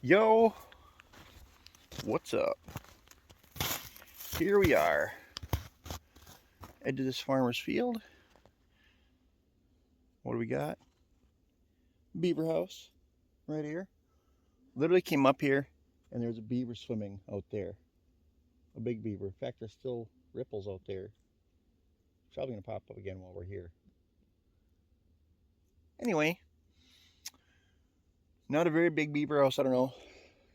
Yo, what's up? Here we are, edge of this farmer's field. What do we got? Beaver house, right here. Literally came up here, and there's a beaver swimming out there. A big beaver. In fact, there's still ripples out there. It's probably gonna pop up again while we're here. Anyway, not a very big beaver house. I don't know,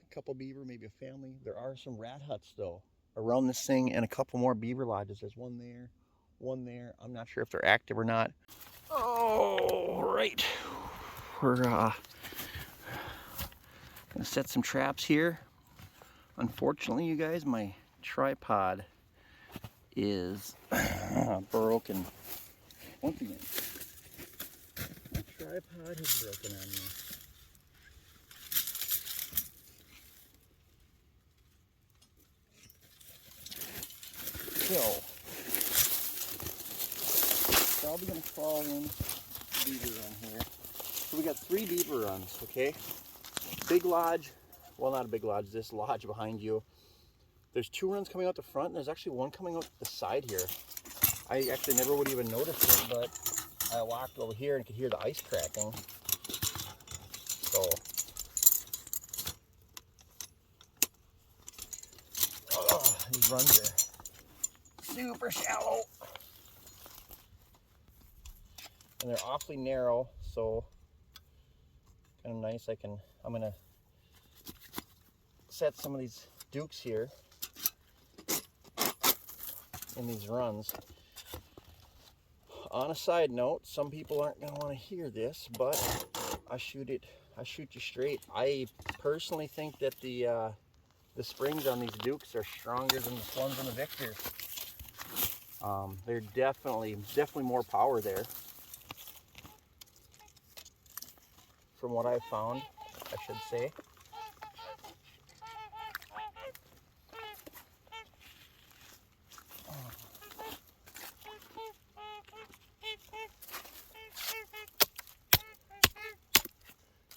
a couple beaver, maybe a family. There are some rat huts though around this thing, and a couple more beaver lodges. There's one there, one there. I'm not sure if they're active or not. Oh, right. We're gonna set some traps here. Unfortunately, you guys, my tripod is broken. Once again, my tripod is broken on me. So, probably gonna fall in beaver run here. So we got 3 beaver runs, okay? Big lodge, well, not a big lodge, this lodge behind you. There's 2 runs coming out the front, and there's actually one coming out the side here. I actually never would even notice it, but I walked over here and could hear the ice cracking. So, these runs are super shallow. And they're awfully narrow, so kind of nice. I'm gonna set some of these dukes here in these runs. On a side note, some people aren't gonna want to hear this, but I shoot you straight. I personally think that the springs on these dukes are stronger than the ones on the Victors. They're definitely more power there, from what I've found, I should say.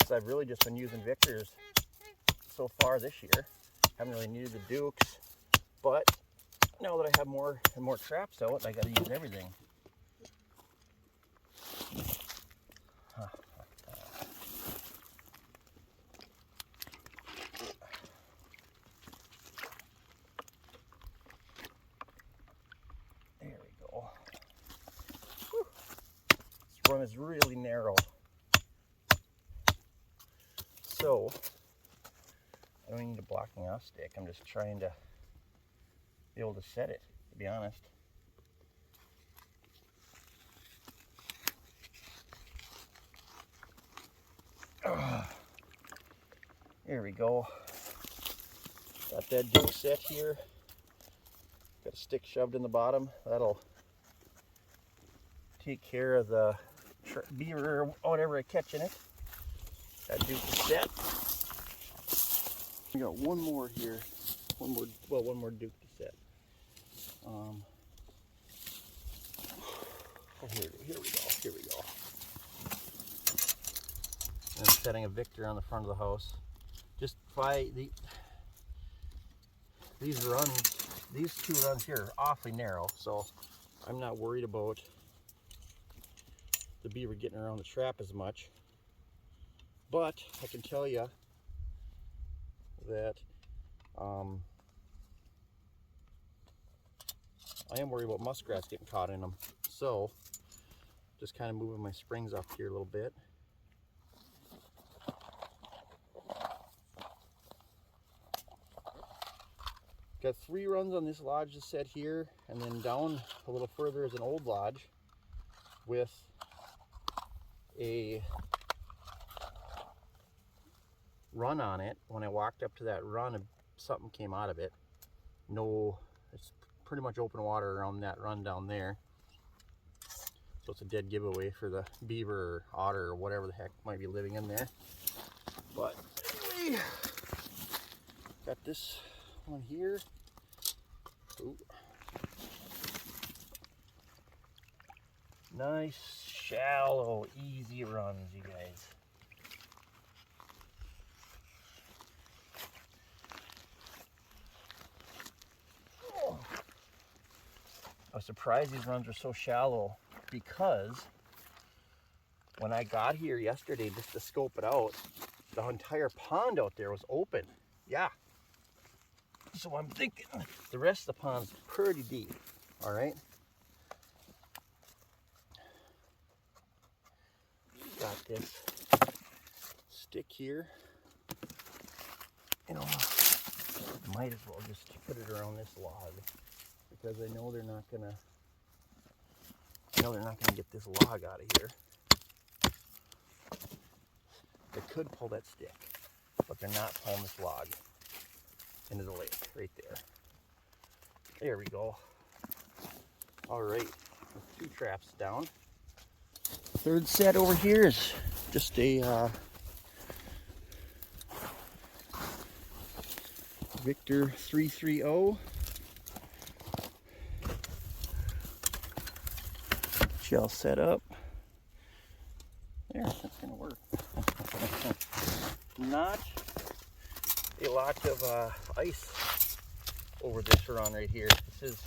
So I've really just been using Victors so far this year. Haven't really needed the dukes, but now that I have more and more traps out, I got to use everything. There we go. Whew. This run is really narrow, so I don't need a blocking off stick. I'm just trying to be able to set it, to be honest. There we go. Got that duke set here. Got a stick shoved in the bottom. That'll take care of the beaver or whatever I catch in it. That duke is set. We got one more here. One more duke to set. Oh, here we go. And I'm setting a Victor on the front of the house. Just these runs, these 2 runs here are awfully narrow, so I'm not worried about the beaver getting around the trap as much. But I can tell you that I am worried about muskrats getting caught in them. So just kind of moving my springs up here a little bit. Got 3 runs on this lodge to set here, and then down a little further is an old lodge with a run on it. When I walked up to that run, something came out of it. No, it's pretty much open water around that run down there. So it's a dead giveaway for the beaver or otter or whatever the heck might be living in there. But anyway, got this one here. Ooh. Nice, shallow, easy runs, you guys. was surprised these runs were so shallow, because when I got here yesterday just to scope it out, the entire pond out there was open. Yeah. So I'm thinking the rest of the pond's pretty deep. All right. Got this stick here. You know, might as well just put it around this log, because I know they're not gonna get this log out of here. They could pull that stick, but they're not pulling this log into the lake right there. There we go. All right, 2 traps down. Third set over here is just a Victor 330 shell set up. There, that's gonna work. Not a lot of ice over this run right here. This is,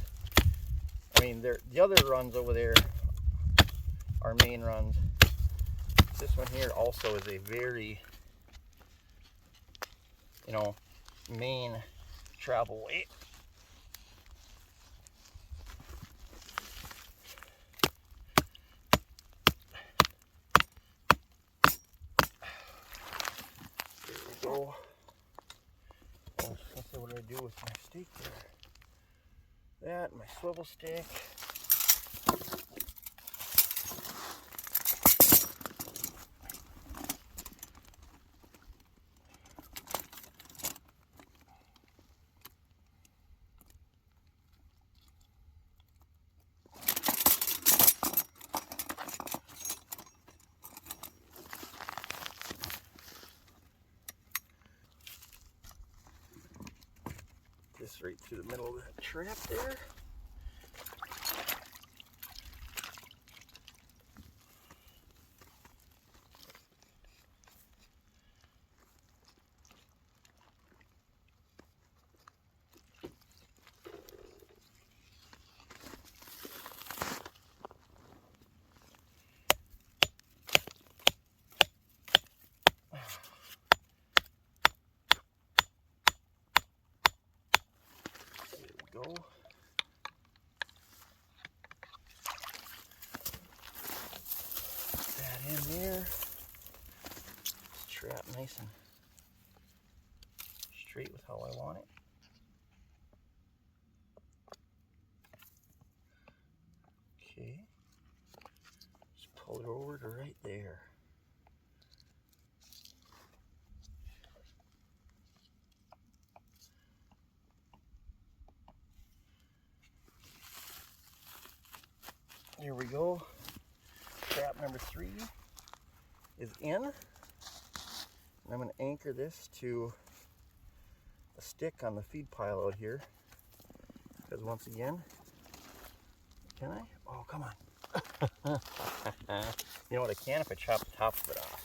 I mean, the other runs over there are main runs. This one here also is a very, you know, main travel way. There we go. Oh, let's see, what do I do with my stake there? That, my swivel stick. This right through the middle of that trap there. Go. Put that in there. This trap nice and straight with how I want it. Okay. Just pull it over to right there. Here we go. Trap number 3 is in. And I'm going to anchor this to a stick on the feed pile out here. Because once again, can I? Oh, come on. You know what, I can if I chop the top of it off.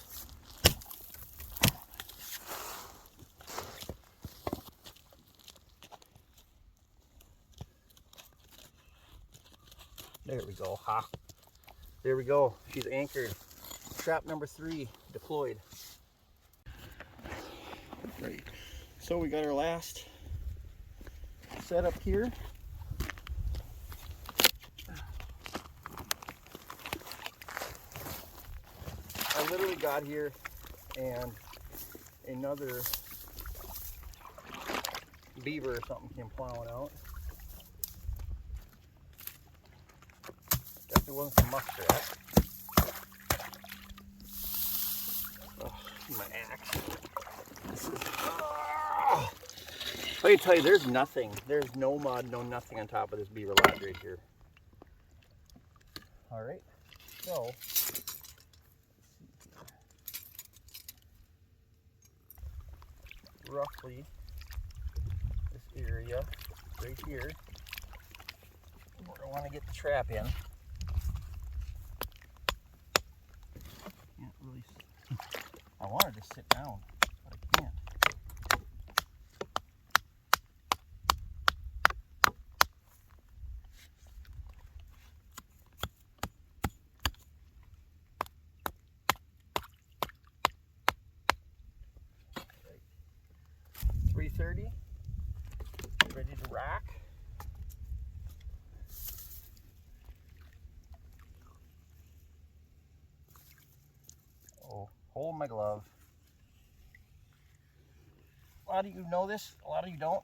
There we go. Ha. There we go. She's anchored. Trap number 3 deployed. Right. So we got our last setup here. I literally got here and another beaver or something came plowing out. Definitely wasn't some muskrat. Oh, my axe. This is, I can tell you, there's nothing. There's no mud, no nothing on top of this beaver lodge right here. All right, so roughly this area right here where I want to get the trap in. Can't really. I wanted to sit down, but I can't. 330. Ready to rock. Oh, hold my glove. A lot of you know this, a lot of you don't.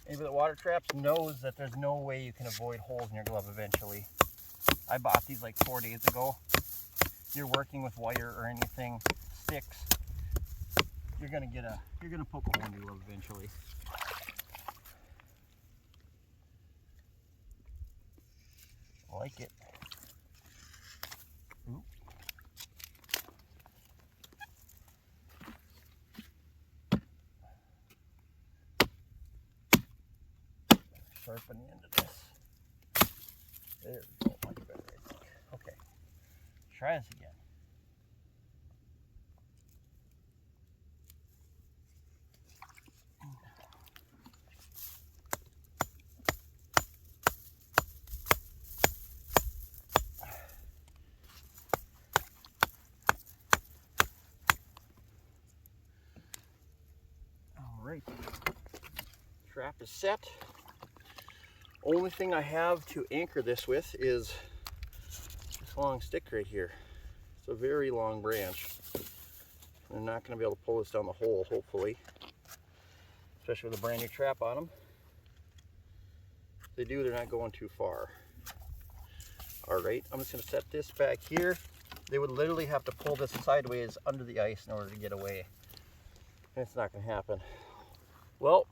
Anybody that water traps knows that there's no way you can avoid holes in your glove eventually. I bought these like 4 days ago. If you're working with wire or anything, sticks, you're gonna poke a hole in your glove eventually. I like it. Ooh. Sharpen the end of this. There we go, much better, I think. Okay, try this again. All right, trap is set. Only thing I have to anchor this with is this long stick right here. It's a very long branch. They're not going to be able to pull this down the hole, hopefully, especially with a brand new trap on them. If they do, they're not going too far. All right, I'm just going to set this back here. They would literally have to pull this sideways under the ice in order to get away. And it's not going to happen. Well,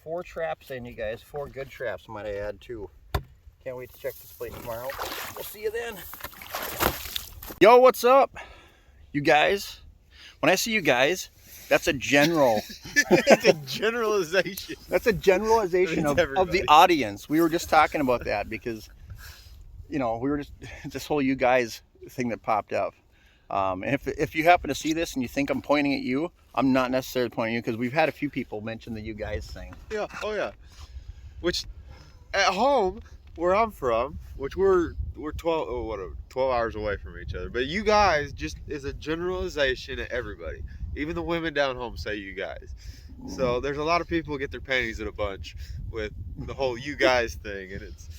4 traps in, you guys. 4 good traps, might I add, too. Can't wait to check this place tomorrow. We'll see you then. Yo, what's up, you guys? When I see you guys, that's a general. That's a generalization. That's a generalization of the audience. We were just talking about that because, you know, we were just this whole you guys thing that popped up. And if you happen to see this and you think I'm pointing at you, I'm not necessarily pointing at you because we've had a few people mention the you guys thing. Yeah, oh yeah. Which, at home, where I'm from, which we're 12 hours away from each other, but you guys just is a generalization of everybody. Even the women down home say you guys. So there's a lot of people who get their panties in a bunch with the whole you guys thing, and it's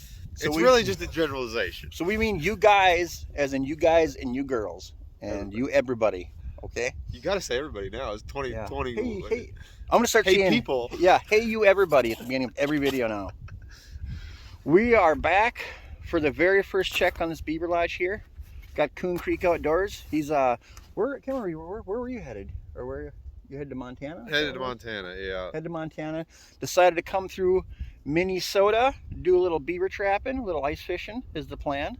really just a generalization. So we mean you guys as in you guys and you girls and you everybody. Okay. You got to say everybody now. It's 2020. Yeah. Hey, I'm gonna start saying people. Yeah. Hey, you everybody at the beginning of every video now. We are back for the very first check on this beaver lodge here. Got Coon Creek Outdoors. He's where were you headed? Or where you headed to Montana? Headed to Montana, yeah. Headed to Montana. Decided to come through Minnesota, do a little beaver trapping, a little ice fishing is the plan.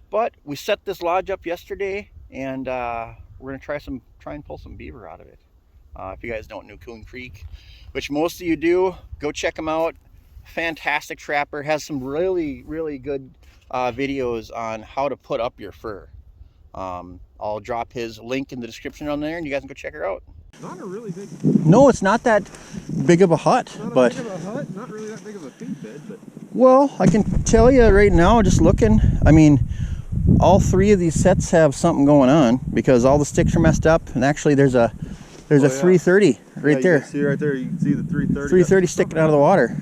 But we set this lodge up yesterday, and we're gonna try and pull some beaver out of it. If you guys don't know Coon Creek, which most of you do, go check him out. Fantastic trapper, has some really good videos on how to put up your fur. I'll drop his link in the description on there, and you guys can go check her out. Not a really big. No, it's not that big of a hut, but big of a hut, not really that big of a feed bed, but. Well, I can tell you right now, just looking. I mean, all 3 of these sets have something going on because all the sticks are messed up, and actually there's a 330 right there. You can see right there. You can see the 330. 330 sticking out of the water.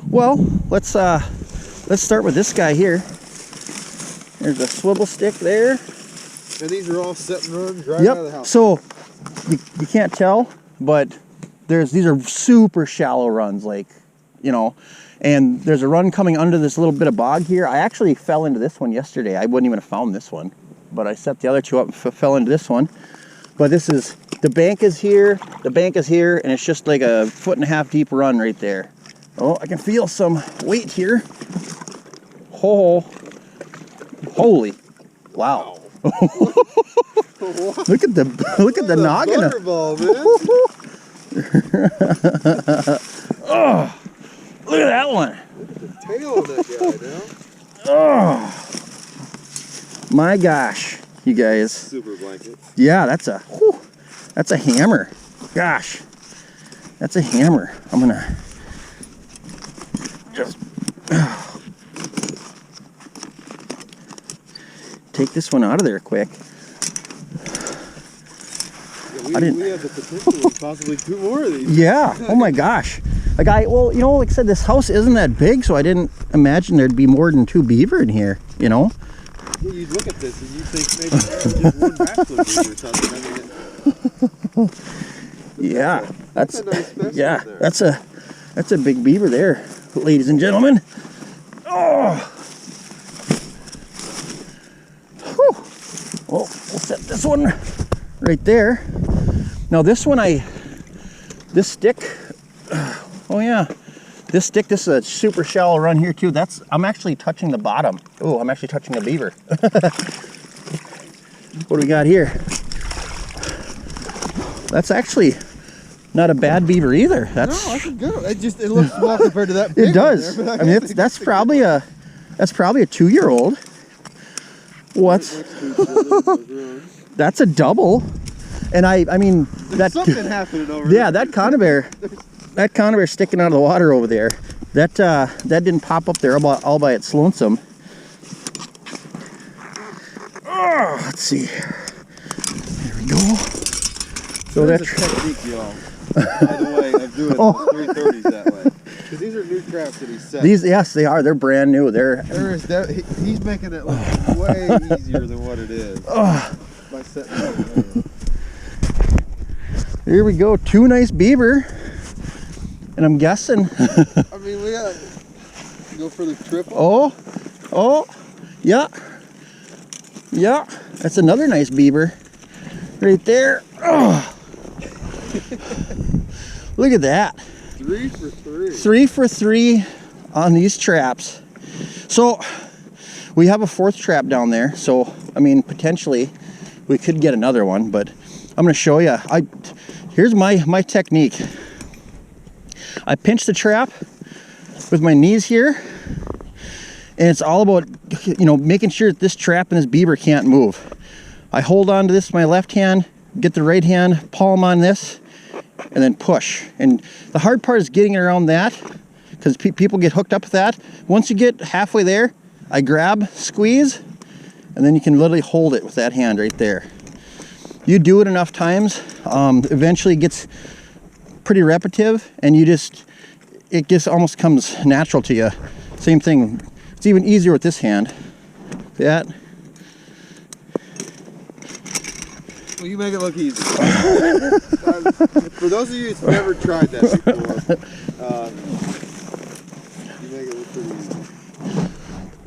Well, let's start with this guy here. There's a swivel stick there. And these are all set and runs right out of the house. So you can't tell, but these are super shallow runs, like, you know, and there's a run coming under this little bit of bog here. I actually fell into this one yesterday. I wouldn't even have found this one, but I set the other 2 up and fell into this one. But the bank is here, and it's just like a 1.5 foot deep run right there. Oh, I can feel some weight here. Oh, holy, wow. Look at the noggin. Butterball, man. Oh, look at that one. Look at the tail of that guy now. Oh, my gosh, you guys. Super blanket. Yeah, that's a hammer. Gosh, that's a hammer. I'm gonna just take this one out of there quick. We have the potential to possibly do more of these. Yeah. Oh my gosh. Like well, you know, like I said, this house isn't that big, so I didn't imagine there'd be more than 2 beaver in here, you know? Yeah, you'd look at this and you think maybe there's just one bachelor beaver or something. I mean, Yeah. That's a nice specimen yeah, there. that's a big beaver there, ladies and gentlemen. Oh. Whew. Well, we'll set this one right there. Now this one this stick, oh yeah, this is a super shallow run here too. I'm actually touching the bottom. Oh, I'm actually touching a beaver. What do we got here? That's actually not a bad beaver either. No, that's good. It looks small compared to that big It does. one there, I mean, that's probably a 2-year-old. What's that's a double. And I mean, there's something happening over yeah, there. that conibear sticking out of the water over there. That didn't pop up there all by its lonesome. Oh, let's see. There we go. So that's a technique, y'all. By the way, of doing the 330s that way. Because these are new traps that he set. Yes, they are. They're brand new. He's making it look way easier than what it is. By setting it. Here we go. 2 nice beaver. And I'm guessing. I mean, we gotta go for the triple. Oh, yeah. Yeah, that's another nice beaver. Right there. Oh. Look at that. 3 for 3. 3 for 3 on these traps. So we have a 4th trap down there. So, I mean, potentially we could get another one, but I'm going to show you. Here's my technique. I pinch the trap with my knees here, and it's all about, you know, making sure that this trap and this beaver can't move. I hold on to this with my left hand, get the right hand palm on this, and then push. And the hard part is getting around that, because people get hooked up with that. Once you get halfway there, I grab, squeeze, and then you can literally hold it with that hand right there. You do it enough times, eventually it gets pretty repetitive, and it just almost comes natural to you. Same thing. It's even easier with this hand. That. Well, you make it look easy. For those of you who've never tried that before, you make it look pretty easy.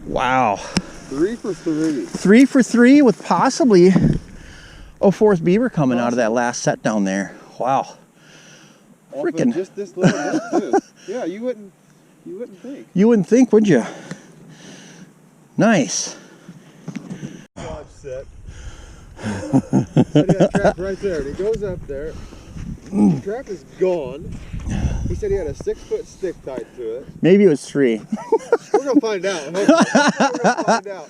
Wow. 3 for 3. 3 for 3 with possibly a 4th beaver coming out of that last set down there. Wow. Freaking. Just this little bit too. Yeah, you wouldn't think. You wouldn't think, would you? Nice. Dodge set. That trap right there, and he goes up there. The trap is gone. He said he had a 6-foot stick tied to it. Maybe it was 3. We're gonna find out. We're gonna find out.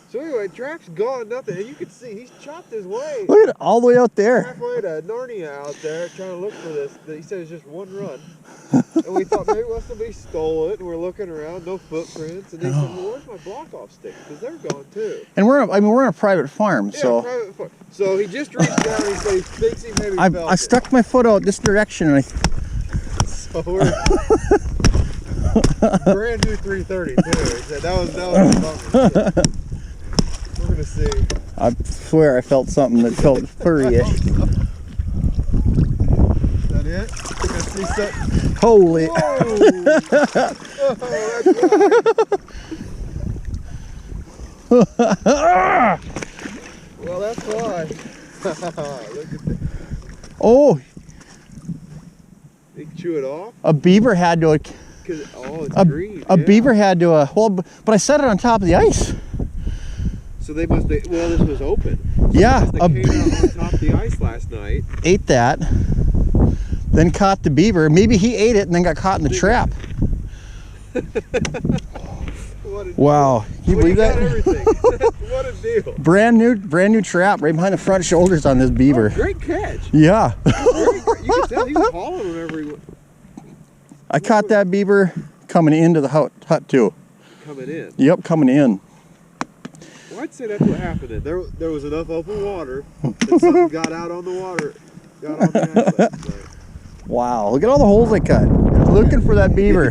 So anyway, trap's gone, nothing, and you can see he's chopped his way. Look at it, all the way out there. Halfway to Narnia out there, trying to look for this. He said it's just one run. And we thought maybe somebody stole it, and we're looking around, no footprints. And they said, well, where's my block-off sticks? Because they're gone too. And we're on a private farm, yeah, so. Private farm. So he just reached down and he said he thinks he maybe felt I stuck my foot out this direction, and So we're brand new 330 too. He said that was a bummer. We're gonna see. I swear I felt something that felt furry-ish. Is that it? I see something. Holy. Whoa. Oh, that's right. Well, that's why. Look at that. Oh, They chew it off? a beaver had to. It's green. A beaver had to. Well, but I set it on top of the ice. So they must. Well, this was open. Yeah. They came out on top of the ice last night. Ate that. Then caught the beaver. Maybe he ate it and then got caught in the trap. Wow. Can you believe that? Everything. What a deal. Brand new trap right behind the front shoulders on this beaver. Oh, great catch. Yeah. You can tell he was hauling whenever he. I caught that beaver coming into the hut too. Coming in. Yep, coming in. Well, I'd say that's what happened. There was enough open water that something got out on the water, got on the island. Wow, look at all the holes I cut. Looking for that beaver.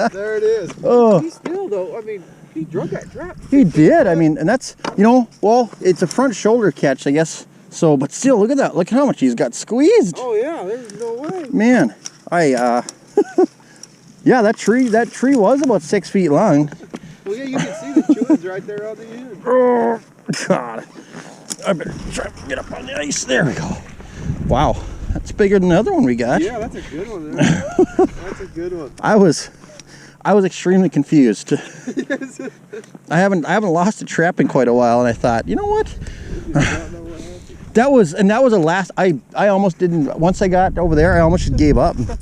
There it is. Oh. He still though, I mean, he drug that trap. He did. I mean, and that's, you know, well, it's a front shoulder catch, I guess. So, but still, look at that. Look at how much he's got squeezed. Oh yeah, there's no way. Man, yeah, that tree was about 6 feet long. Well, yeah, you can see the chewings right there on the end. Oh, God. I better try to get up on the ice. There we go. Wow, that's bigger than the other one we got. Yeah, that's a good one. That's a good one. I was extremely confused. I haven't lost a trap in quite a while, and I thought, you know what? That was a last. I almost didn't. Once I got over there, I almost just gave up. And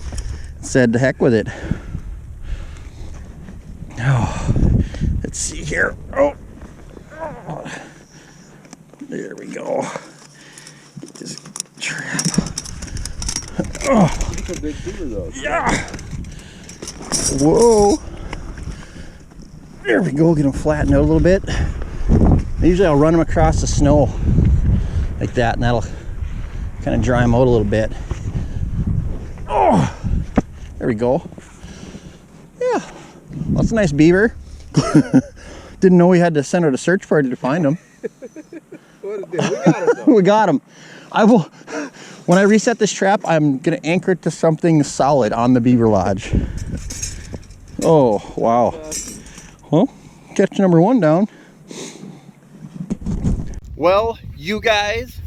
said, "The heck with it." Oh, let's see here. Oh, there we go. Get this trap. Oh, That's a big beaver though. yeah. Whoa. There we go. Get them flattened out a little bit. Usually I'll run them across the snow like that, and that'll kind of dry them out a little bit. Oh, there we go. Yeah, well, that's a nice beaver. Didn't know we had to send out a search party to find him. What a deal. We got him though. We got him. I will, when I reset this trap, I'm gonna anchor it to something solid on the beaver lodge. Oh, wow. Well, catch number one down. Well, you guys,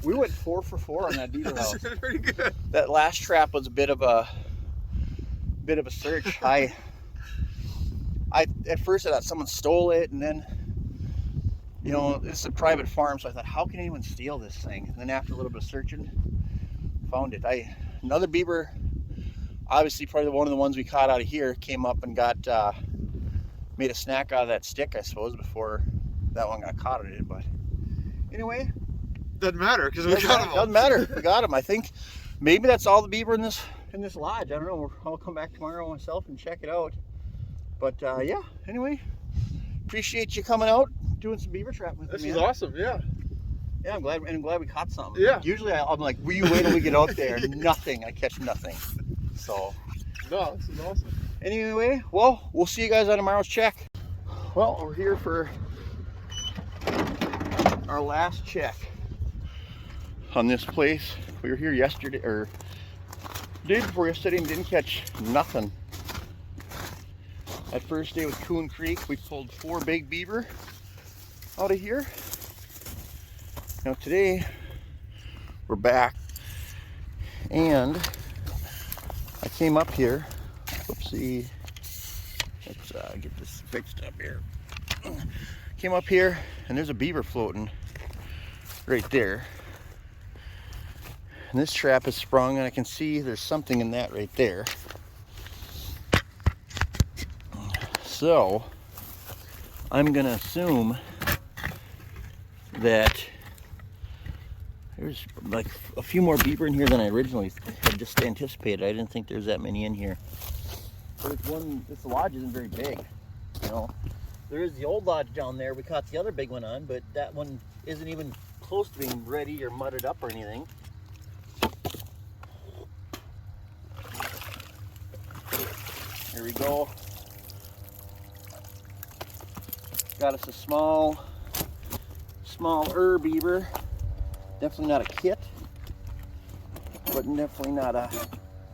we went 4 for 4 on that beaver house. Pretty good. That last trap was a bit of a search. I at first I thought someone stole it, and then, you know, it's a private farm, so I thought, how can anyone steal this thing? And then after a little bit of searching, found it. Another beaver, obviously probably one of the ones we caught out of here, came up and got made a snack out of that stick, I suppose, before that one got caught in it. But anyway, Doesn't matter because we got him. doesn't matter. We got him. I think maybe that's all the beaver in this lodge. I don't know. I'll come back tomorrow myself and check it out. But yeah. Anyway, appreciate you coming out, doing some beaver trapping with This me. is awesome. Yeah. Yeah, I'm glad we caught something. Yeah. Usually I'm like, will you wait till we get out there? Nothing. I catch nothing. So. No, this is awesome. Anyway, well, we'll see you guys on tomorrow's check. Well, we're here for our last check on this place. We were here yesterday, or day before yesterday, and didn't catch nothing. That first day with Coon Creek, we pulled 4 big beaver out of here. Now today, we're back, and I came up here. Whoopsie. Let's get this fixed up here. Came up here, and there's a beaver floating right there. And this trap is sprung, and I can see there's something in that right there. So, I'm gonna assume that there's like a few more beaver in here than I originally had just anticipated. I didn't think there's that many in here. But this lodge isn't very big, you know. There is the old lodge down there. We caught the other big one on, but that one isn't even close to being ready or mudded up or anything. Here we go. Got us a small beaver. Definitely not a kit, but definitely not a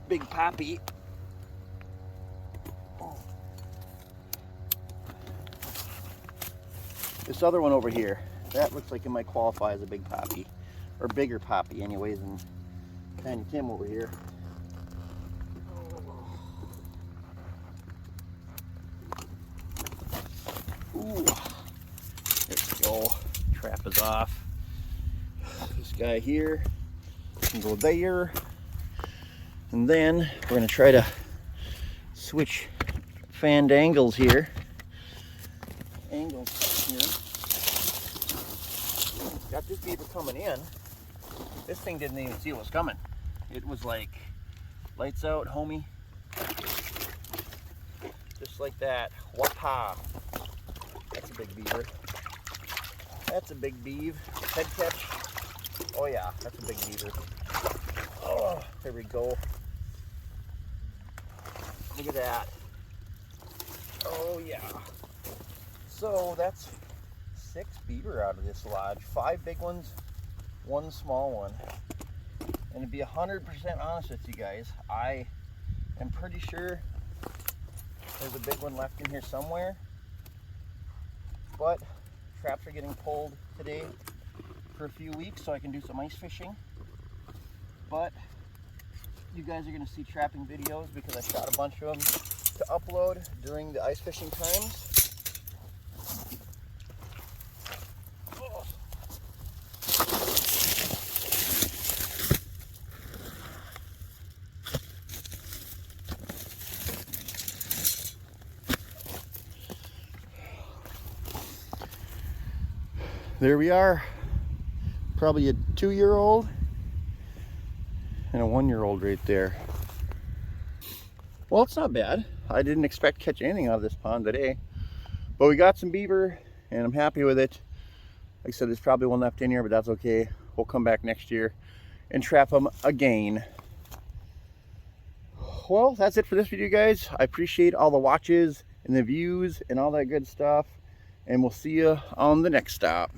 big poppy. This other one over here, that looks like it might qualify as a big poppy, or bigger poppy anyways, than Tiny Tim over here. Ooh, there we go. Trap is off. This guy here can go there, and then we're going to try to switch fanned angles here. Got this beaver coming in. This thing didn't even see what was coming. It was like lights out, homie. Just Just like that. Wapa. That's a big beaver. That's a big beaver. Head catch. Oh yeah, that's a big beaver. Oh, there we go. Look at that. Oh yeah. So that's 6 beaver out of this lodge. 5 big ones, 1 small one. And to be 100% honest with you guys, I am pretty sure there's a big one left in here somewhere. But traps are getting pulled today for a few weeks so I can do some ice fishing. But you guys are going to see trapping videos because I shot a bunch of them to upload during the ice fishing times. Oh. There we are, probably a 2-year-old and a 1-year-old right there. Well, it's not bad. I didn't expect to catch anything out of this pond today, but we got some beaver and I'm happy with it. Like I said, there's probably one left in here, but that's okay. We'll come back next year and trap them again. Well, that's it for this video, guys. I appreciate all the watches and the views and all that good stuff, and we'll see you on the next stop.